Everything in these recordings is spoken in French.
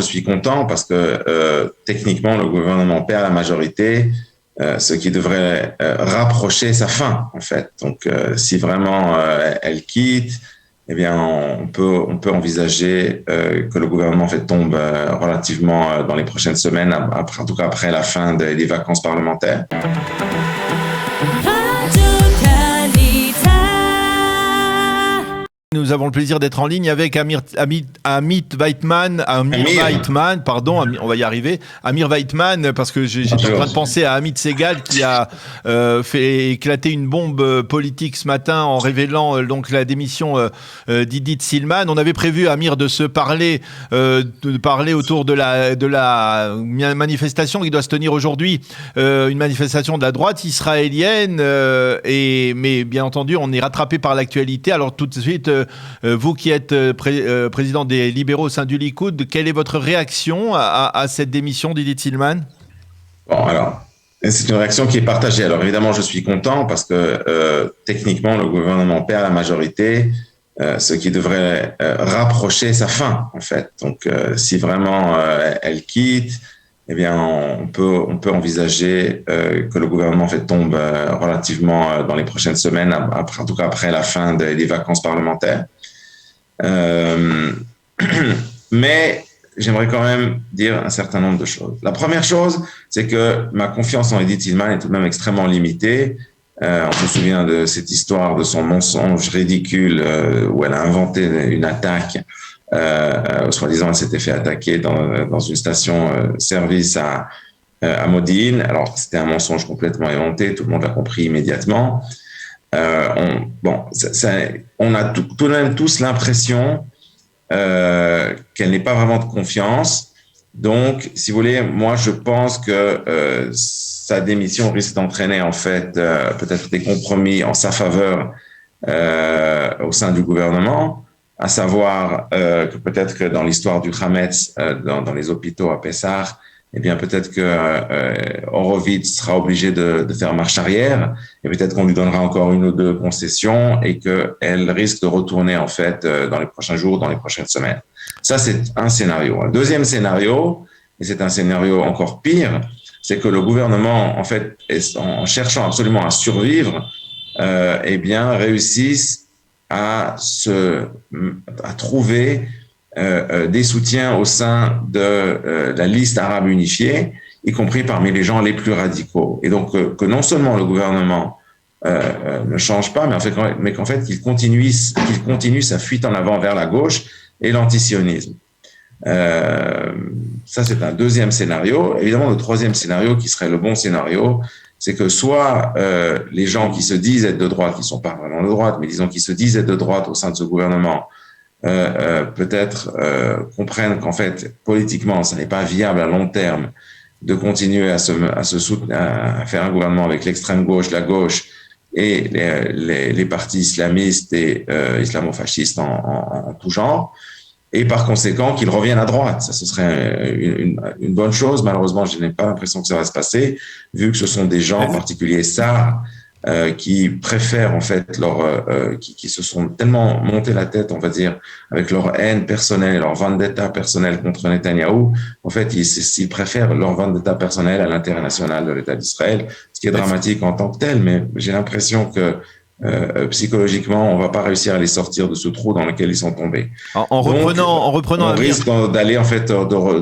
je suis content parce que techniquement, le gouvernement perd la majorité, ce qui devrait rapprocher sa fin, en fait. Donc, si vraiment elle quitte, eh bien, on peut envisager que le gouvernement en fait tombe relativement dans les prochaines semaines, après, en tout cas après la fin des vacances parlementaires. Nous avons le plaisir d'être en ligne avec Amir Weitman, pardon, on va y arriver. Amir Weitman, parce que j'étais en train de penser à Amit Segal qui a fait éclater une bombe politique ce matin en révélant donc la démission d'Idit Silman. On avait prévu, Amir, de parler autour de la manifestation qui doit se tenir aujourd'hui, une manifestation de la droite israélienne, mais bien entendu, on est rattrapé par l'actualité. Alors tout de suite, vous qui êtes président des libéraux au sein du Likoud, quelle est votre réaction à cette démission d'Idit Silman ? Bon, alors, c'est une réaction qui est partagée. Alors évidemment, je suis content parce que techniquement, le gouvernement perd la majorité, ce qui devrait rapprocher sa fin, en fait. Donc, si vraiment elle quitte, eh bien, on peut envisager que le gouvernement en fait tombe relativement dans les prochaines semaines, après, en tout cas après la fin des vacances parlementaires. Mais j'aimerais quand même dire un certain nombre de choses. La première chose, c'est que ma confiance en Idit Silman est tout de même extrêmement limitée. On se souvient de cette histoire de son mensonge ridicule où elle a inventé une attaque. Soi-disant, elle s'était fait attaquer dans une station service à Modine. Alors, c'était un mensonge complètement inventé. Tout le monde l'a compris immédiatement. On a tout de même tous l'impression qu'elle n'est pas vraiment de confiance. Donc, si vous voulez, moi, je pense que sa démission risque d'entraîner en fait peut-être des compromis en sa faveur au sein du gouvernement. À savoir que peut-être que dans l'histoire du Hametz, dans les hôpitaux à Pessah, eh bien peut-être que Horowitz sera obligé de faire marche arrière, et peut-être qu'on lui donnera encore une ou deux concessions et qu'elle risque de retourner en fait dans les prochains jours, dans les prochaines semaines. Ça, c'est un scénario. Un deuxième scénario, et c'est un scénario encore pire, c'est que le gouvernement, en fait, en cherchant absolument à survivre, eh bien réussisse à trouver des soutiens au sein de la liste arabe unifiée, y compris parmi les gens les plus radicaux. Et donc que non seulement le gouvernement ne change pas, mais qu'en fait qu'il continue sa fuite en avant vers la gauche et l'antisionisme. Ça, c'est un deuxième scénario. Évidemment, le troisième scénario, qui serait le bon scénario, c'est que soit les gens qui se disent être de droite, qui ne sont pas vraiment de droite, mais disons qui se disent être de droite au sein de ce gouvernement, peut-être comprennent qu'en fait, politiquement, ça n'est pas viable à long terme de continuer à faire un gouvernement avec l'extrême gauche, la gauche et les partis islamistes et islamo-fascistes en tout genre. Et par conséquent, qu'ils reviennent à droite. Ça, ce serait une bonne chose. Malheureusement, je n'ai pas l'impression que ça va se passer, vu que ce sont des gens, en particulier ça, qui préfèrent en fait qui se sont tellement monté la tête, on va dire, avec leur haine personnelle, leur vendetta personnelle contre Netanyahou. En fait, ils préfèrent leur vendetta personnelle à l'intérêt national de l'État d'Israël, ce qui est dramatique en tant que tel. Mais j'ai l'impression que psychologiquement, on va pas réussir à les sortir de ce trou dans lequel ils sont tombés. En reprenant, on risque d'aller en fait,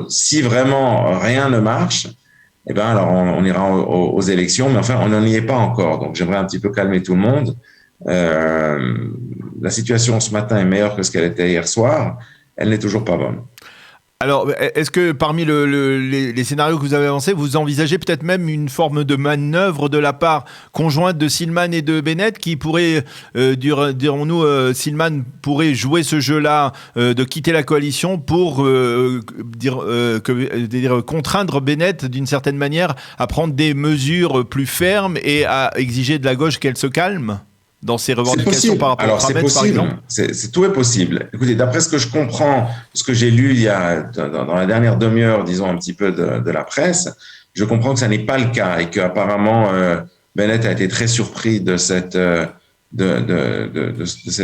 si vraiment rien ne marche, eh ben alors on ira aux élections, mais enfin on n'en y est pas encore. Donc j'aimerais un petit peu calmer tout le monde. La situation ce matin est meilleure que ce qu'elle était hier soir. Elle n'est toujours pas bonne. Alors, est-ce que parmi les scénarios que vous avez avancés, vous envisagez peut-être même une forme de manœuvre de la part conjointe de Silman et de Bennett qui pourrait, dirons-nous, Silman pourrait jouer ce jeu-là, de quitter la coalition pour contraindre Bennett d'une certaine manière à prendre des mesures plus fermes et à exiger de la gauche qu'elle se calme dans ses revendications par rapport à Hametz, par exemple? Tout est possible. Écoutez, d'après ce que je comprends, ce que j'ai lu dans la dernière demi-heure, disons un petit peu de la presse, je comprends que ça n'est pas le cas et qu'apparemment Bennett a été très surpris de cette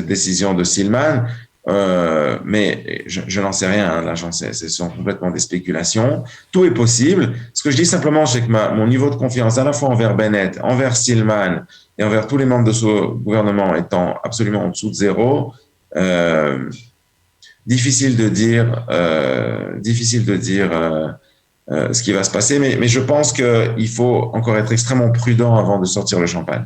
décision de Silman mais je n'en sais rien. Là, ce sont complètement des spéculations. Tout est possible. Ce que je dis simplement, c'est que mon niveau de confiance, à la fois envers Bennett, envers Stillman et envers tous les membres de ce gouvernement étant absolument en dessous de zéro, difficile de dire ce qui va se passer. Mais je pense qu'il faut encore être extrêmement prudent avant de sortir le champagne.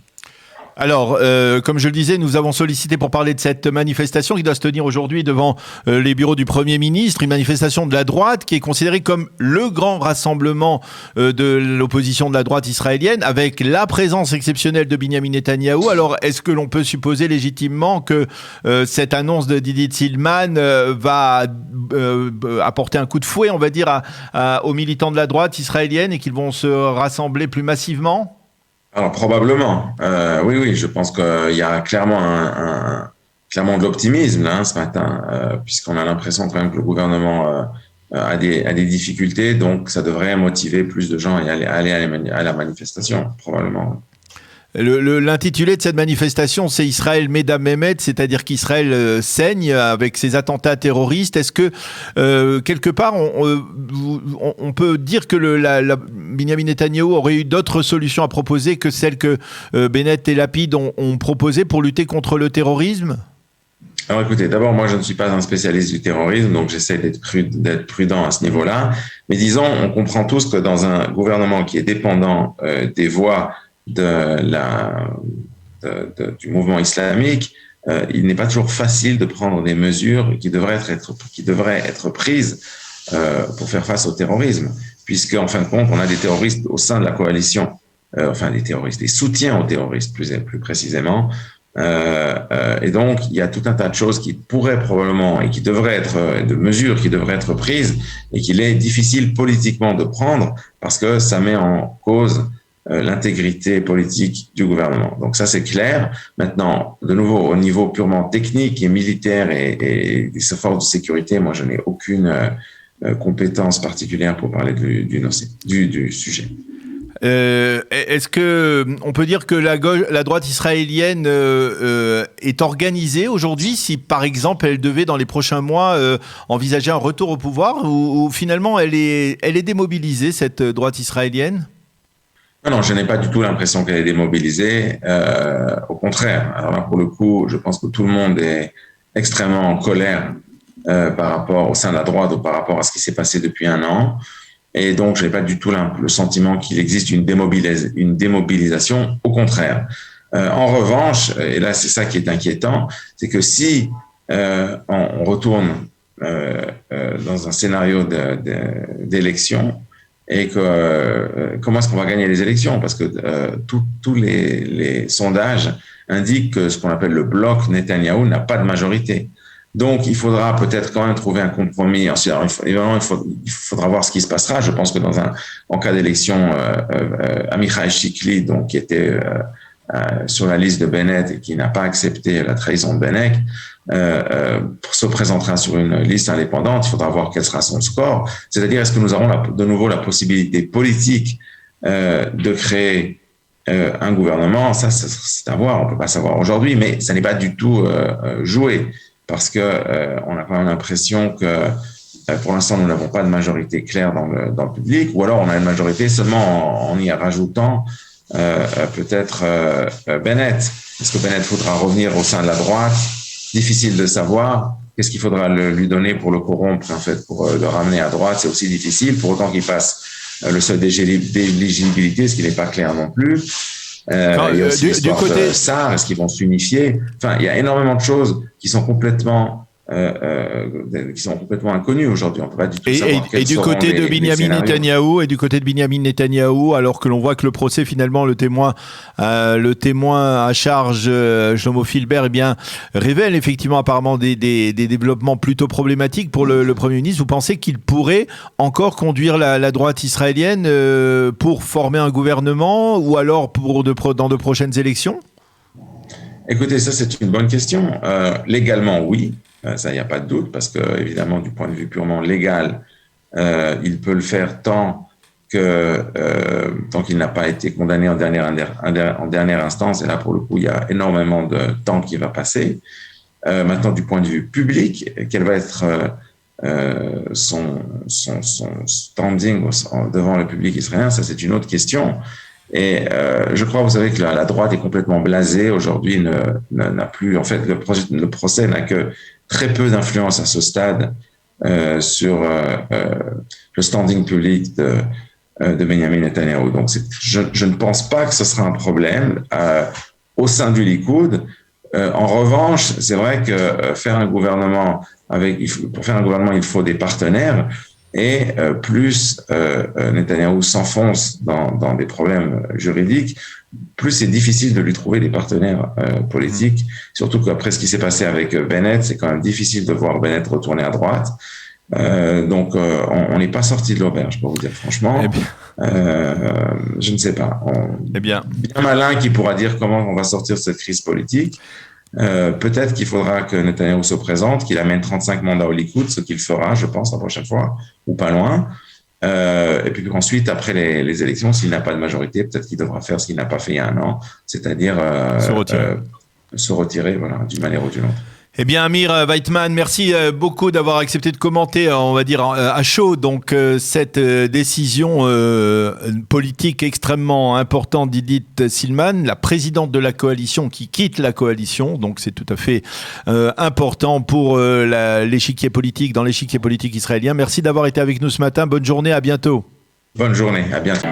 Alors, comme je le disais, nous avons sollicité pour parler de cette manifestation qui doit se tenir aujourd'hui devant les bureaux du Premier ministre, une manifestation de la droite qui est considérée comme le grand rassemblement de l'opposition de la droite israélienne, avec la présence exceptionnelle de Binyamin Netanyahou. Alors, est-ce que l'on peut supposer légitimement que cette annonce de Didi Tillman va apporter un coup de fouet, on va dire, aux militants de la droite israélienne et qu'ils vont se rassembler plus massivement ? Alors probablement, oui, je pense qu'il y a clairement clairement de l'optimisme là, ce matin, puisqu'on a l'impression quand même que le gouvernement a des difficultés, donc ça devrait motiver plus de gens à aller à la manifestation, probablement. L'intitulé de cette manifestation, c'est Israël Medam Mehmet, c'est-à-dire qu'Israël saigne avec ses attentats terroristes. Est-ce que, quelque part, on peut dire que Binyamin Netanyahou aurait eu d'autres solutions à proposer que celles que Bennett et Lapid ont proposées pour lutter contre le terrorisme ? Alors écoutez, d'abord, moi je ne suis pas un spécialiste du terrorisme, donc j'essaie d'être prudent à ce niveau-là. Mais disons, on comprend tous que dans un gouvernement qui est dépendant des voix du mouvement islamique, il n'est pas toujours facile de prendre des mesures qui devraient être prises pour faire face au terrorisme, puisque en fin de compte, on a des terroristes au sein de la coalition, des soutiens aux terroristes plus précisément, et donc il y a tout un tas de choses qui pourraient probablement et qui devraient être de mesures qui devraient être prises et qu'il est difficile politiquement de prendre parce que ça met en cause l'intégrité politique du gouvernement. Donc ça, c'est clair. Maintenant, de nouveau, au niveau purement technique et militaire et des forces de sécurité, moi, je n'ai aucune compétence particulière pour parler du sujet. Est-ce que on peut dire que la droite israélienne est organisée aujourd'hui, si par exemple elle devait dans les prochains mois envisager un retour au pouvoir, ou finalement elle est démobilisée, cette droite israélienne ? Non, je n'ai pas du tout l'impression qu'elle est démobilisée. Au contraire. Alors là, pour le coup, je pense que tout le monde est extrêmement en colère par rapport au sein de la droite ou par rapport à ce qui s'est passé depuis un an. Et donc, je n'ai pas du tout le sentiment qu'il existe une démobilisation. Au contraire. En revanche, et là, c'est ça qui est inquiétant, c'est que si on retourne dans un scénario d'élection, et comment est-ce qu'on va gagner les élections ? Parce que tous les sondages indiquent que ce qu'on appelle le bloc Netanyahou n'a pas de majorité. Donc, il faudra peut-être quand même trouver un compromis. Alors, il faudra voir ce qui se passera. Je pense que en cas d'élection, Amichai Shikli, donc qui était sur la liste de Bennett et qui n'a pas accepté la trahison de Bennett, se présentera sur une liste indépendante. Il faudra voir quel sera son score. C'est-à-dire, est-ce que nous aurons de nouveau la possibilité politique de créer un gouvernement ? Ça, c'est à voir. On peut pas savoir aujourd'hui, mais ça n'est pas du tout joué parce que on a quand même l'impression que pour l'instant, nous n'avons pas de majorité claire dans le public, ou alors on a une majorité seulement en y rajoutant peut-être Bennett. Est-ce que Bennett faudra revenir au sein de la droite ? Difficile de savoir. Qu'est-ce qu'il faudra lui donner pour le corrompre, en fait, pour le ramener à droite ? C'est aussi difficile, pour autant qu'il passe le seuil d'éligibilité, ce qui n'est pas clair non plus. Il y a aussi du côté SAR, est-ce qu'ils vont s'unifier ? Enfin, il y a énormément de choses qui sont complètement inconnus aujourd'hui. On peut pas du tout savoir et du côté de Binyamin Netanyahou, alors que l'on voit que le procès, finalement, le témoin à charge, Shlomo Filber, eh bien, révèle effectivement apparemment des développements plutôt problématiques pour le Premier ministre. Vous pensez qu'il pourrait encore conduire la droite israélienne pour former un gouvernement, ou alors dans de prochaines élections ? Écoutez, ça c'est une bonne question. Légalement, oui. Ça, il n'y a pas de doute, parce que, évidemment, du point de vue purement légal, il peut le faire tant qu'il n'a pas été condamné en dernière instance. Et là, pour le coup, il y a énormément de temps qui va passer. Maintenant, du point de vue public, quel va être son standing devant le public israélien, ça c'est une autre question. Et je crois, vous savez, que la droite est complètement blasée aujourd'hui, n'a plus, en fait, le procès n'a que très peu d'influence à ce stade sur le standing public de Benjamin Netanyahu. Donc, je ne pense pas que ce sera un problème au sein du Likoud. En revanche, c'est vrai que faire un gouvernement pour faire un gouvernement, il faut des partenaires. Et plus Netanyahou s'enfonce dans des problèmes juridiques, plus c'est difficile de lui trouver des partenaires politiques. Surtout qu'après ce qui s'est passé avec Bennett, c'est quand même difficile de voir Bennett retourner à droite. Donc on n'est pas sorti de l'auberge, pour vous dire franchement. Je ne sais pas. Bien malin qui pourra dire comment on va sortir de cette crise politique. Peut-être qu'il faudra que Netanyahou se présente, qu'il amène 35 mandats au Likoud, ce qu'il fera, je pense, la prochaine fois, ou pas loin. Et puis ensuite, après les élections, s'il n'a pas de majorité, peut-être qu'il devra faire ce qu'il n'a pas fait il y a un an, c'est-à-dire se retirer voilà, d'une manière ou d'une autre. Eh bien, Amir Weitman, merci beaucoup d'avoir accepté de commenter, on va dire, à chaud, donc, cette décision politique extrêmement importante d'Idit Silman, la présidente de la coalition qui quitte la coalition. Donc, c'est tout à fait important pour l'échiquier politique, dans l'échiquier politique israélien. Merci d'avoir été avec nous ce matin. Bonne journée, à bientôt. Bonne journée, à bientôt.